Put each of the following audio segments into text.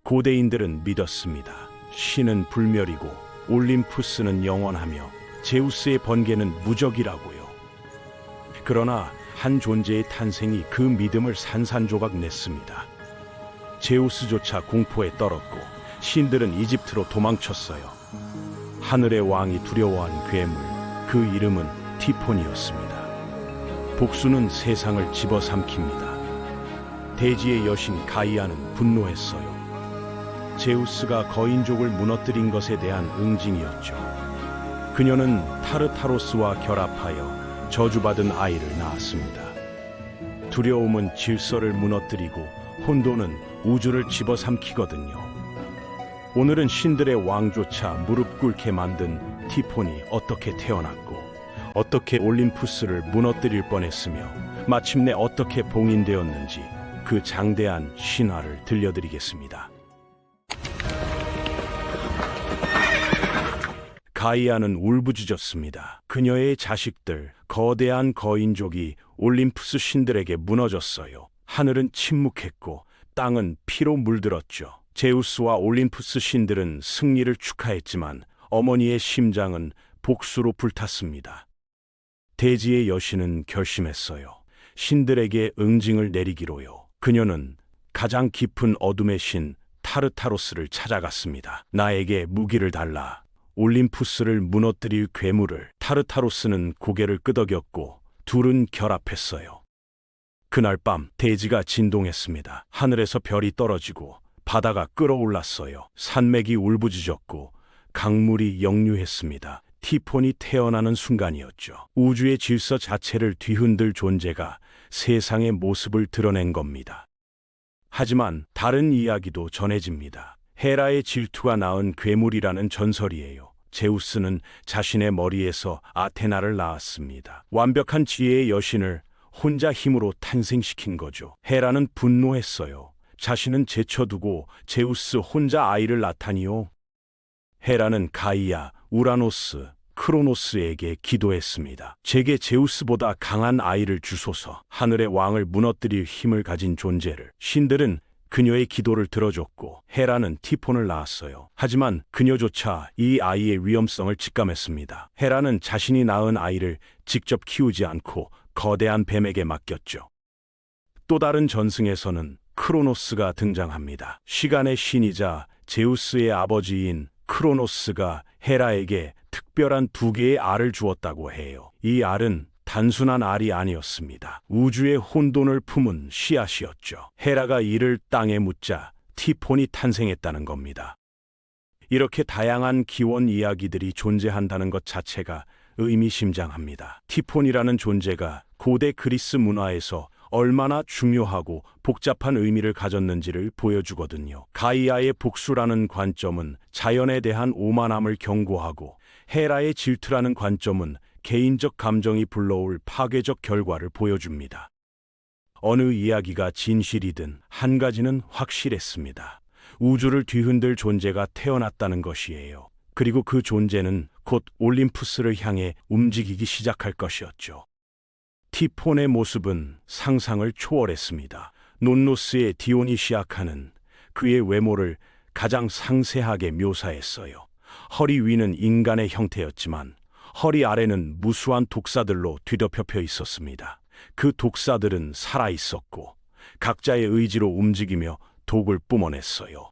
고대인들은 믿었습니다. 신은 불멸이고 올림푸스는 영원하며 제우스의 번개는 무적이라고요. 그러나 한 존재의 탄생이 그 믿음을 산산조각 냈습니다. 제우스조차 공포에 떨었고 신들은 이집트로 도망쳤어요. 하늘의 왕이 두려워한 괴물, 그 이름은 티폰이었습니다. 복수는 세상을 집어삼킵니다. 대지의 여신 가이아는 분노했어요. 제우스가 거인족을 무너뜨린 것에 대한 응징이었죠. 그녀는 타르타로스와 결합하여 저주받은 아이를 낳았습니다. 두려움은 질서를 무너뜨리고 혼돈은 우주를 집어삼키거든요. 오늘은 신들의 왕조차 무릎 꿇게 만든 티폰이 어떻게 태어났고 어떻게 올림푸스를 무너뜨릴 뻔했으며 마침내 어떻게 봉인되었는지 그 장대한 신화를 들려드리겠습니다. 가이아는 울부짖었습니다. 그녀의 자식들, 거대한 거인족이 올림푸스 신들에게 무너졌어요. 하늘은 침묵했고 땅은 피로 물들었죠. 제우스와 올림푸스 신들은 승리를 축하했지만 어머니의 심장은 복수로 불탔습니다. 대지의 여신은 결심했어요. 신들에게 응징을 내리기로요. 그녀는 가장 깊은 어둠의 신 타르타로스를 찾아갔습니다. 나에게 무기를 달라. 올림푸스를 무너뜨릴 괴물을. 타르타로스는 고개를 끄덕였고 둘은 결합했어요. 그날 밤 대지가 진동했습니다. 하늘에서 별이 떨어지고 바다가 끓어올랐어요. 산맥이 울부짖었고 강물이 역류했습니다. 티폰이 태어나는 순간이었죠. 우주의 질서 자체를 뒤흔들 존재가 세상의 모습을 드러낸 겁니다. 하지만 다른 이야기도 전해집니다. 헤라의 질투가 낳은 괴물이라는 전설이에요. 제우스는 자신의 머리에서 아테나를 낳았습니다. 완벽한 지혜의 여신을 혼자 힘으로 탄생시킨 거죠. 헤라는 분노했어요. 자신은 제쳐두고 제우스 혼자 아이를 낳다니요. 헤라는 가이아, 우라노스, 크로노스에게 기도했습니다. 제게 제우스보다 강한 아이를 주소서. 하늘의 왕을 무너뜨릴 힘을 가진 존재를. 신들은 그녀의 기도를 들어줬고 헤라는 티폰을 낳았어요. 하지만 그녀조차 이 아이의 위험성을 직감했습니다. 헤라는 자신이 낳은 아이를 직접 키우지 않고 거대한 뱀에게 맡겼죠. 또 다른 전승에서는 크로노스가 등장합니다. 시간의 신이자 제우스의 아버지인 크로노스가 헤라에게 특별한 2개의 알을 주었다고 해요. 이 알은 단순한 알이 아니었습니다. 우주의 혼돈을 품은 씨앗이었죠. 헤라가 이를 땅에 묻자 티폰이 탄생했다는 겁니다. 이렇게 다양한 기원 이야기들이 존재한다는 것 자체가 의미심장합니다. 티폰이라는 존재가 고대 그리스 문화에서 얼마나 중요하고 복잡한 의미를 가졌는지를 보여주거든요. 가이아의 복수라는 관점은 자연에 대한 오만함을 경고하고 헤라의 질투라는 관점은 개인적 감정이 불러올 파괴적 결과를 보여줍니다. 어느 이야기가 진실이든 한 가지는 확실했습니다. 우주를 뒤흔들 존재가 태어났다는 것이에요. 그리고 그 존재는 곧 올림푸스를 향해 움직이기 시작할 것이었죠. 티폰의 모습은 상상을 초월했습니다. 논노스의 디오니시아카는 그의 외모를 가장 상세하게 묘사했어요. 허리 위는 인간의 형태였지만 허리 아래는 무수한 독사들로 뒤덮여 있었습니다. 그 독사들은 살아있었고 각자의 의지로 움직이며 독을 뿜어냈어요.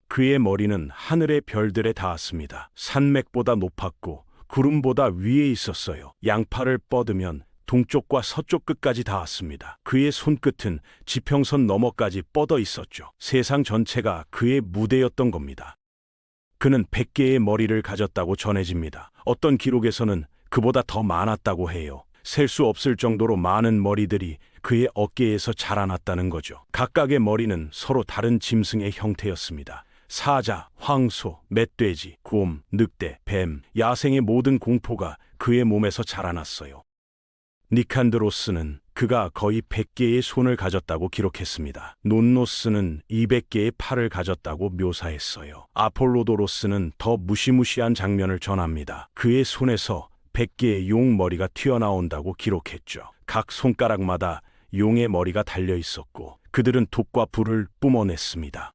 그의 머리는 하늘의 별들에 닿았습니다. 산맥보다 높았고 구름보다 위에 있었어요. 양팔을 뻗으면 동쪽과 서쪽 끝까지 닿았습니다. 그의 손끝은 지평선 너머까지 뻗어 있었죠. 세상 전체가 그의 무대였던 겁니다. 그는 100개의 머리를 가졌다고 전해집니다. 어떤 기록에서는 그보다 더 많았다고 해요. 셀 수 없을 정도로 많은 머리들이 그의 어깨에서 자라났다는 거죠. 각각의 머리는 서로 다른 짐승의 형태였습니다. 사자, 황소, 멧돼지, 곰, 늑대, 뱀, 야생의 모든 공포가 그의 몸에서 자라났어요. 니칸드로스는 그가 거의 100개의 손을 가졌다고 기록했습니다. 논노스는 200개의 팔을 가졌다고 묘사했어요. 아폴로도로스는 더 무시무시한 장면을 전합니다. 그의 손에서 100개의 용 머리가 튀어나온다고 기록했죠. 각 손가락마다 용의 머리가 달려 있었고 그들은 독과 불을 뿜어냈습니다.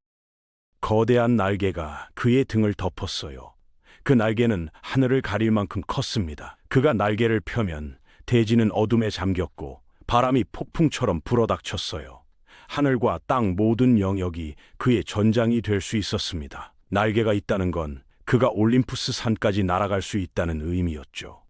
거대한 날개가 그의 등을 덮었어요. 그 날개는 하늘을 가릴 만큼 컸습니다. 그가 날개를 펴면 대지는 어둠에 잠겼고 바람이 폭풍처럼 불어닥쳤어요. 하늘과 땅 모든 영역이 그의 전장이 될 수 있었습니다. 날개가 있다는 건 그가 올림푸스 산까지 날아갈 수 있다는 의미였죠.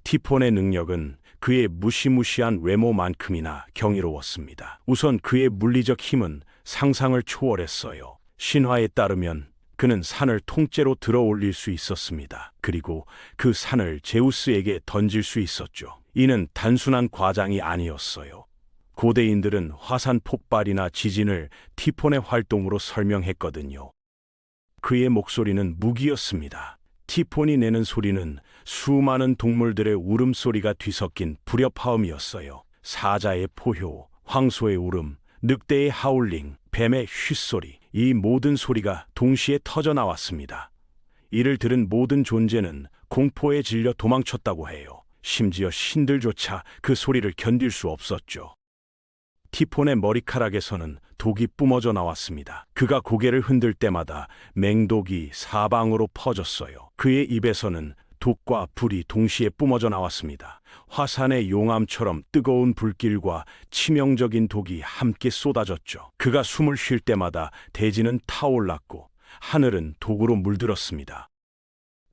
티폰의 능력은 그의 무시무시한 외모만큼이나 경이로웠습니다. 우선 그의 물리적 힘은 상상을 초월했어요. 신화에 따르면 그는 산을 통째로 들어올릴 수 있었습니다. 그리고 그 산을 제우스에게 던질 수 있었죠. 이는 단순한 과장이 아니었어요. 고대인들은 화산 폭발이나 지진을 티폰의 활동으로 설명했거든요. 그의 목소리는 무기였습니다. 티폰이 내는 소리는 수많은 동물들의 울음소리가 뒤섞인 불협화음이었어요. 사자의 포효, 황소의 울음, 늑대의 하울링, 뱀의 쉿소리, 이 모든 소리가 동시에 터져 나왔습니다. 이를 들은 모든 존재는 공포에 질려 도망쳤다고 해요. 심지어 신들조차 그 소리를 견딜 수 없었죠. 티폰의 머리카락에서는 독이 뿜어져 나왔습니다. 그가 고개를 흔들 때마다 맹독이 사방으로 퍼졌어요. 그의 입에서는 독과 불이 동시에 뿜어져 나왔습니다. 화산의 용암처럼 뜨거운 불길과 치명적인 독이 함께 쏟아졌죠. 그가 숨을 쉴 때마다 대지는 타올랐고 하늘은 독으로 물들었습니다.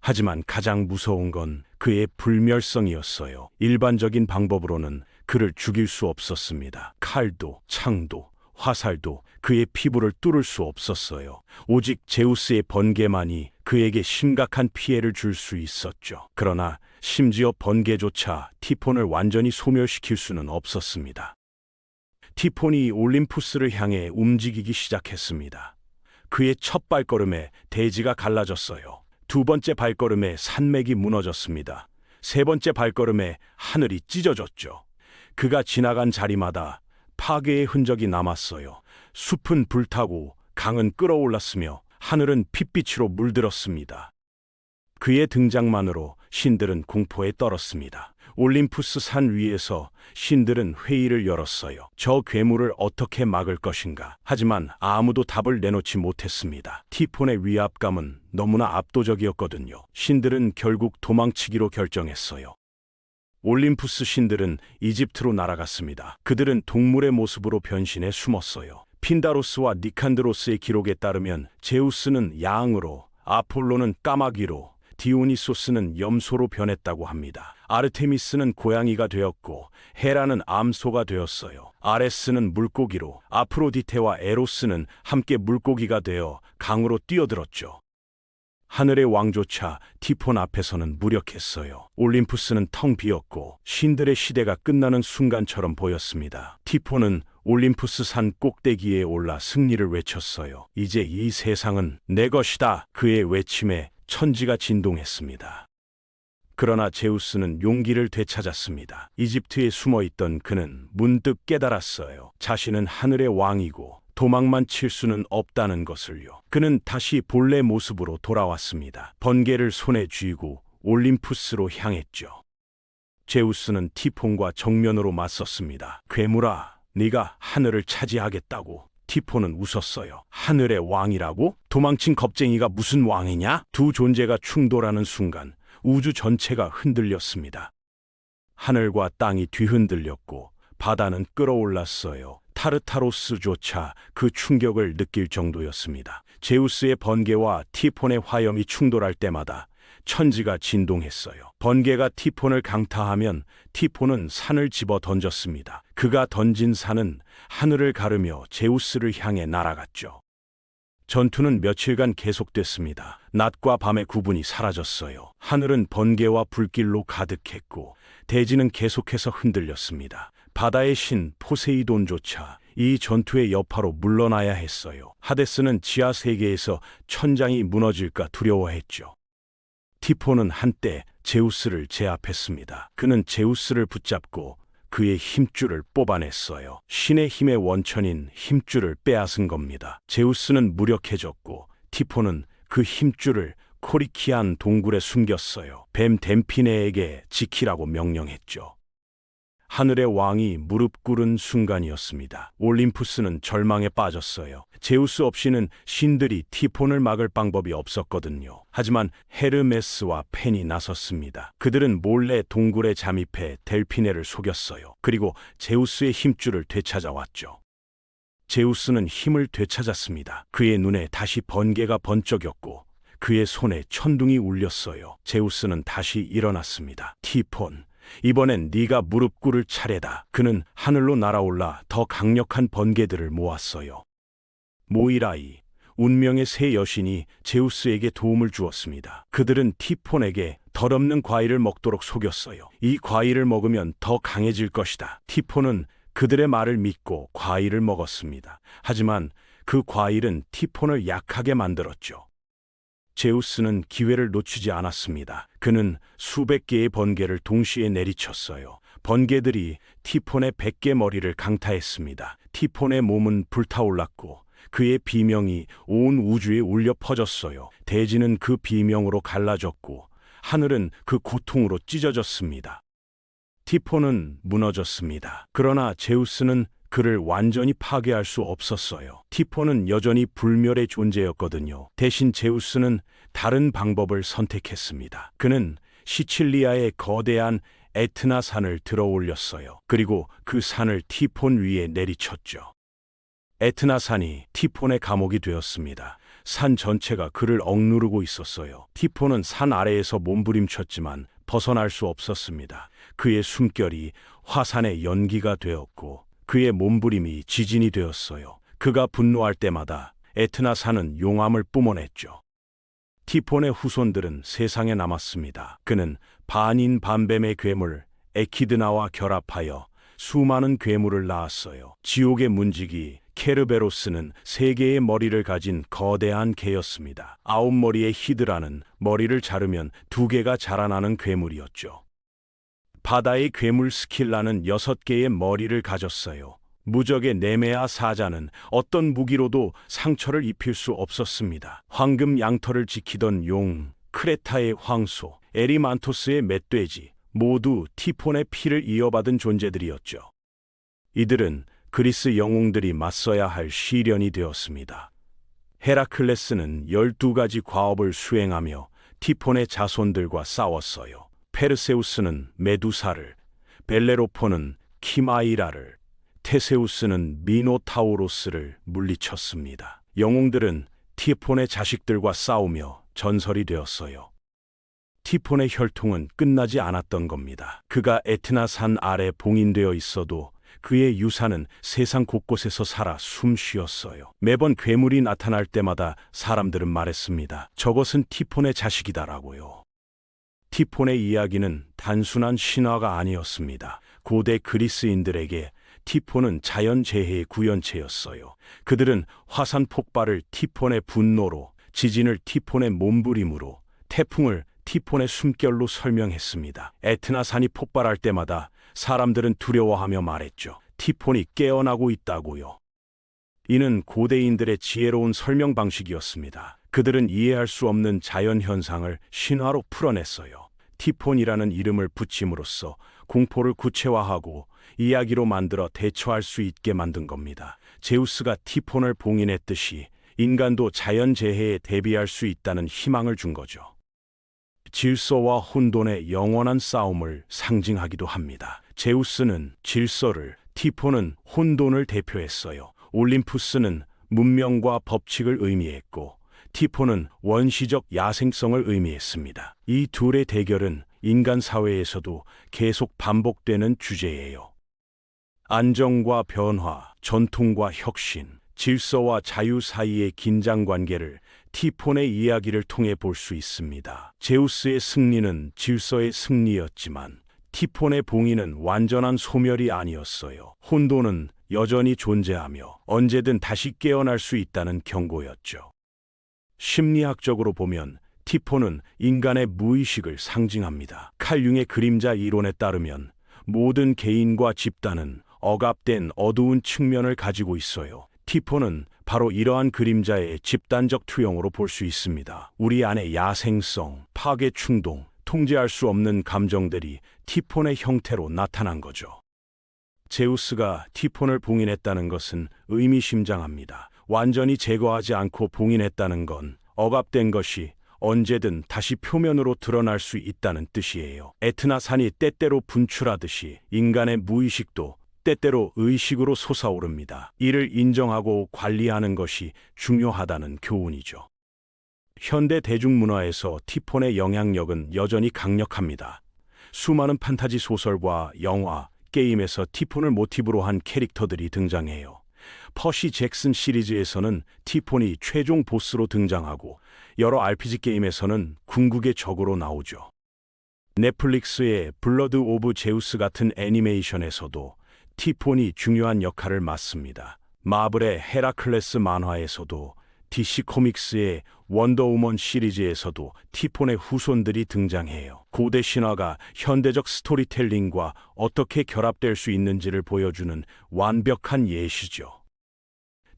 하지만 가장 무서운 건 그의 불멸성이었어요. 일반적인 방법으로는 그를 죽일 수 없었습니다. 칼도, 창도, 화살도 그의 피부를 뚫을 수 없었어요. 오직 제우스의 번개만이 그에게 심각한 피해를 줄 수 있었죠. 그러나 심지어 번개조차 티폰을 완전히 소멸시킬 수는 없었습니다. 티폰이 올림푸스를 향해 움직이기 시작했습니다. 그의 첫 발걸음에 대지가 갈라졌어요. 두 번째 발걸음에 산맥이 무너졌습니다. 세 번째 발걸음에 하늘이 찢어졌죠. 그가 지나간 자리마다 파괴의 흔적이 남았어요. 숲은 불타고 강은 끓어올랐으며 하늘은 핏빛으로 물들었습니다. 그의 등장만으로 신들은 공포에 떨었습니다. 올림푸스 산 위에서 신들은 회의를 열었어요. 저 괴물을 어떻게 막을 것인가. 하지만 아무도 답을 내놓지 못했습니다. 티폰의 위압감은 너무나 압도적이었거든요. 신들은 결국 도망치기로 결정했어요. 올림푸스 신들은 이집트로 날아갔습니다. 그들은 동물의 모습으로 변신해 숨었어요. 핀다로스와 니칸드로스의 기록에 따르면 제우스는 양으로, 아폴로는 까마귀로, 디오니소스는 염소로 변했다고 합니다. 아르테미스는 고양이가 되었고 헤라는 암소가 되었어요. 아레스는 물고기로, 아프로디테와 에로스는 함께 물고기가 되어 강으로 뛰어들었죠. 하늘의 왕조차 티폰 앞에서는 무력했어요. 올림푸스는 텅 비었고 신들의 시대가 끝나는 순간처럼 보였습니다. 티폰은 올림푸스 산 꼭대기에 올라 승리를 외쳤어요. 이제 이 세상은 내 것이다. 그의 외침에 천지가 진동했습니다. 그러나 제우스는 용기를 되찾았습니다. 이집트에 숨어있던 그는 문득 깨달았어요. 자신은 하늘의 왕이고 도망만 칠 수는 없다는 것을요. 그는 다시 본래 모습으로 돌아왔습니다. 번개를 손에 쥐고 올림푸스로 향했죠. 제우스는 티폰과 정면으로 맞섰습니다. 괴물아, 네가 하늘을 차지하겠다고. 티폰은 웃었어요. 하늘의 왕이라고? 도망친 겁쟁이가 무슨 왕이냐? 두 존재가 충돌하는 순간 우주 전체가 흔들렸습니다. 하늘과 땅이 뒤흔들렸고 바다는 끓어올랐어요. 타르타로스조차 그 충격을 느낄 정도였습니다. 제우스의 번개와 티폰의 화염이 충돌할 때마다 천지가 진동했어요. 번개가 티폰을 강타하면 티폰은 산을 집어 던졌습니다. 그가 던진 산은 하늘을 가르며 제우스를 향해 날아갔죠. 전투는 며칠간 계속됐습니다. 낮과 밤의 구분이 사라졌어요. 하늘은 번개와 불길로 가득했고 대지는 계속해서 흔들렸습니다. 바다의 신 포세이돈조차 이 전투의 여파로 물러나야 했어요. 하데스는 지하 세계에서 천장이 무너질까 두려워했죠. 티폰은 한때 제우스를 제압했습니다. 그는 제우스를 붙잡고 그의 힘줄을 뽑아냈어요. 신의 힘의 원천인 힘줄을 빼앗은 겁니다. 제우스는 무력해졌고 티폰은 그 힘줄을 코리키안 동굴에 숨겼어요. 뱀 댐피네에게 지키라고 명령했죠. 하늘의 왕이 무릎 꿇은 순간이었습니다. 올림푸스는 절망에 빠졌어요. 제우스 없이는 신들이 티폰을 막을 방법이 없었거든요. 하지만 헤르메스와 펜이 나섰습니다. 그들은 몰래 동굴에 잠입해 델피네를 속였어요. 그리고 제우스의 힘줄을 되찾아왔죠. 제우스는 힘을 되찾았습니다. 그의 눈에 다시 번개가 번쩍였고 그의 손에 천둥이 울렸어요. 제우스는 다시 일어났습니다. 티폰, 이번엔 네가 무릎 꿇을 차례다. 그는 하늘로 날아올라 더 강력한 번개들을 모았어요. 모이라이, 운명의 세 여신이 제우스에게 도움을 주었습니다. 그들은 티폰에게 덧없는 과일을 먹도록 속였어요. 이 과일을 먹으면 더 강해질 것이다. 티폰은 그들의 말을 믿고 과일을 먹었습니다. 하지만 그 과일은 티폰을 약하게 만들었죠. 제우스는 기회를 놓치지 않았습니다. 그는 수백 개의 번개를 동시에 내리쳤어요. 번개들이 티폰의 100개 머리를 강타했습니다. 티폰의 몸은 불타올랐고 그의 비명이 온 우주에 울려 퍼졌어요. 대지는 그 비명으로 갈라졌고 하늘은 그 고통으로 찢어졌습니다. 티폰은 무너졌습니다. 그러나 제우스는 그를 완전히 파괴할 수 없었어요. 티폰은 여전히 불멸의 존재였거든요. 대신 제우스는 다른 방법을 선택했습니다. 그는 시칠리아의 거대한 에트나 산을 들어 올렸어요. 그리고 그 산을 티폰 위에 내리쳤죠. 에트나 산이 티폰의 감옥이 되었습니다. 산 전체가 그를 억누르고 있었어요. 티폰은 산 아래에서 몸부림쳤지만 벗어날 수 없었습니다. 그의 숨결이 화산의 연기가 되었고 그의 몸부림이 지진이 되었어요. 그가 분노할 때마다 에트나 산은 용암을 뿜어냈죠. 티폰의 후손들은 세상에 남았습니다. 그는 반인 반뱀의 괴물 에키드나와 결합하여 수많은 괴물을 낳았어요. 지옥의 문지기 케르베로스는 3개의 머리를 가진 거대한 개였습니다. 9머리의 히드라는 머리를 자르면 2개가 자라나는 괴물이었죠. 바다의 괴물 스킬라는 6개의 머리를 가졌어요. 무적의 네메아 사자는 어떤 무기로도 상처를 입힐 수 없었습니다. 황금 양털을 지키던 용, 크레타의 황소, 에리만토스의 멧돼지, 모두 티폰의 피를 이어받은 존재들이었죠. 이들은 그리스 영웅들이 맞서야 할 시련이 되었습니다. 헤라클레스는 12가지 과업을 수행하며 티폰의 자손들과 싸웠어요. 페르세우스는 메두사를, 벨레로폰은 키마이라를, 테세우스는 미노타우로스를 물리쳤습니다. 영웅들은 티폰의 자식들과 싸우며 전설이 되었어요. 티폰의 혈통은 끝나지 않았던 겁니다. 그가 에트나 산 아래 봉인되어 있어도 그의 유산은 세상 곳곳에서 살아 숨쉬었어요. 매번 괴물이 나타날 때마다 사람들은 말했습니다. 저것은 티폰의 자식이다라고요. 티폰의 이야기는 단순한 신화가 아니었습니다. 고대 그리스인들에게 티폰은 자연재해의 구현체였어요. 그들은 화산 폭발을 티폰의 분노로, 지진을 티폰의 몸부림으로, 태풍을 티폰의 숨결로 설명했습니다. 에트나 산이 폭발할 때마다 사람들은 두려워하며 말했죠. 티폰이 깨어나고 있다고요. 이는 고대인들의 지혜로운 설명 방식이었습니다. 그들은 이해할 수 없는 자연현상을 신화로 풀어냈어요. 티폰이라는 이름을 붙임으로써 공포를 구체화하고 이야기로 만들어 대처할 수 있게 만든 겁니다. 제우스가 티폰을 봉인했듯이 인간도 자연재해에 대비할 수 있다는 희망을 준 거죠. 질서와 혼돈의 영원한 싸움을 상징하기도 합니다. 제우스는 질서를, 티폰은 혼돈을 대표했어요. 올림푸스는 문명과 법칙을 의미했고 티폰은 원시적 야생성을 의미했습니다. 이 둘의 대결은 인간 사회에서도 계속 반복되는 주제예요. 안정과 변화, 전통과 혁신, 질서와 자유 사이의 긴장 관계를 티폰의 이야기를 통해 볼 수 있습니다. 제우스의 승리는 질서의 승리였지만 티폰의 봉인은 완전한 소멸이 아니었어요. 혼돈은 여전히 존재하며 언제든 다시 깨어날 수 있다는 경고였죠. 심리학적으로 보면 티폰은 인간의 무의식을 상징합니다. 칼융의 그림자 이론에 따르면 모든 개인과 집단은 억압된 어두운 측면을 가지고 있어요. 티폰은 바로 이러한 그림자의 집단적 투영으로 볼 수 있습니다. 우리 안의 야생성, 파괴 충동, 통제할 수 없는 감정들이 티폰의 형태로 나타난 거죠. 제우스가 티폰을 봉인했다는 것은 의미심장합니다. 완전히 제거하지 않고 봉인했다는 건 억압된 것이 언제든 다시 표면으로 드러날 수 있다는 뜻이에요. 에트나산이 때때로 분출하듯이 인간의 무의식도 때때로 의식으로 솟아오릅니다. 이를 인정하고 관리하는 것이 중요하다는 교훈이죠. 현대 대중문화에서 티폰의 영향력은 여전히 강력합니다. 수많은 판타지 소설과 영화, 게임에서 티폰을 모티브로 한 캐릭터들이 등장해요. 퍼시 잭슨 시리즈에서는 티폰이 최종 보스로 등장하고 여러 RPG 게임에서는 궁극의 적으로 나오죠. 넷플릭스의 블러드 오브 제우스 같은 애니메이션에서도 티폰이 중요한 역할을 맡습니다. 마블의 헤라클레스 만화에서도 DC 코믹스의 원더우먼 시리즈에서도 티폰의 후손들이 등장해요. 고대 신화가 현대적 스토리텔링과 어떻게 결합될 수 있는지를 보여주는 완벽한 예시죠.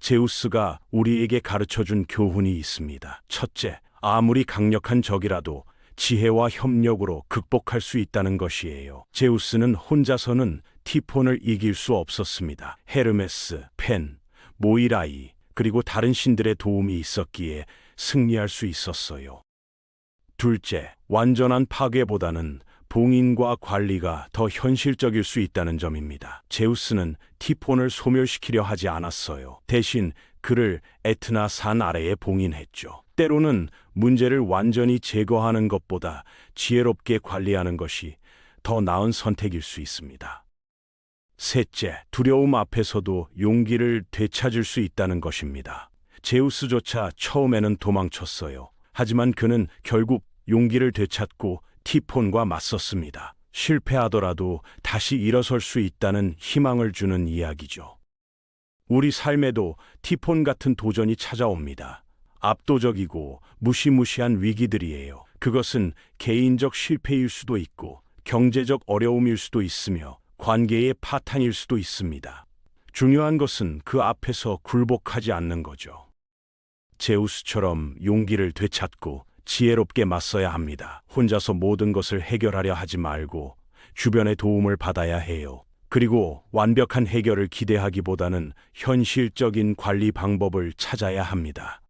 제우스가 우리에게 가르쳐준 교훈이 있습니다. 첫째, 아무리 강력한 적이라도 지혜와 협력으로 극복할 수 있다는 것이에요. 제우스는 혼자서는 티폰을 이길 수 없었습니다. 헤르메스, 펜, 모이라이, 그리고 다른 신들의 도움이 있었기에 승리할 수 있었어요. 둘째, 완전한 파괴보다는 봉인과 관리가 더 현실적일 수 있다는 점입니다. 제우스는 티폰을 소멸시키려 하지 않았어요. 대신 그를 에트나 산 아래에 봉인했죠. 때로는 문제를 완전히 제거하는 것보다 지혜롭게 관리하는 것이 더 나은 선택일 수 있습니다. 셋째, 두려움 앞에서도 용기를 되찾을 수 있다는 것입니다. 제우스조차 처음에는 도망쳤어요. 하지만 그는 결국 용기를 되찾고 티폰과 맞섰습니다. 실패하더라도 다시 일어설 수 있다는 희망을 주는 이야기죠. 우리 삶에도 티폰 같은 도전이 찾아옵니다. 압도적이고 무시무시한 위기들이에요. 그것은 개인적 실패일 수도 있고 경제적 어려움일 수도 있으며 관계의 파탄일 수도 있습니다. 중요한 것은 그 앞에서 굴복하지 않는 거죠. 제우스처럼 용기를 되찾고 지혜롭게 맞서야 합니다. 혼자서 모든 것을 해결하려 하지 말고 주변의 도움을 받아야 해요. 그리고 완벽한 해결을 기대하기보다는 현실적인 관리 방법을 찾아야 합니다.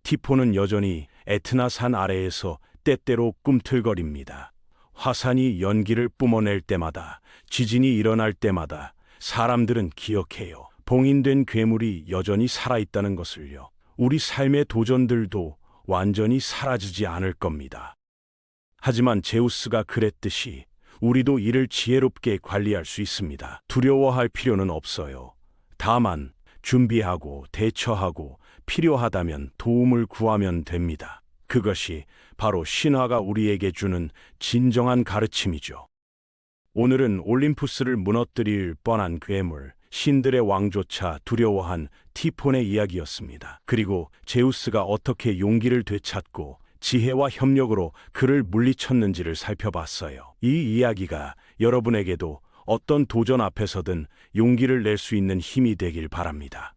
티폰은 여전히 에트나 산 아래에서 때때로 꿈틀거립니다. 화산이 연기를 뿜어낼 때마다, 지진이 일어날 때마다 사람들은 기억해요. 봉인된 괴물이 여전히 살아있다는 것을요. 우리 삶의 도전들도 완전히 사라지지 않을 겁니다. 하지만 제우스가 그랬듯이 우리도 이를 지혜롭게 관리할 수 있습니다. 두려워할 필요는 없어요. 다만 준비하고 대처하고 필요하다면 도움을 구하면 됩니다. 그것이 바로 신화가 우리에게 주는 진정한 가르침이죠. 오늘은 올림푸스를 무너뜨릴 뻔한 괴물, 신들의 왕조차 두려워한 티폰의 이야기였습니다. 그리고 제우스가 어떻게 용기를 되찾고 지혜와 협력으로 그를 물리쳤는지를 살펴봤어요. 이 이야기가 여러분에게도 어떤 도전 앞에서든 용기를 낼 수 있는 힘이 되길 바랍니다.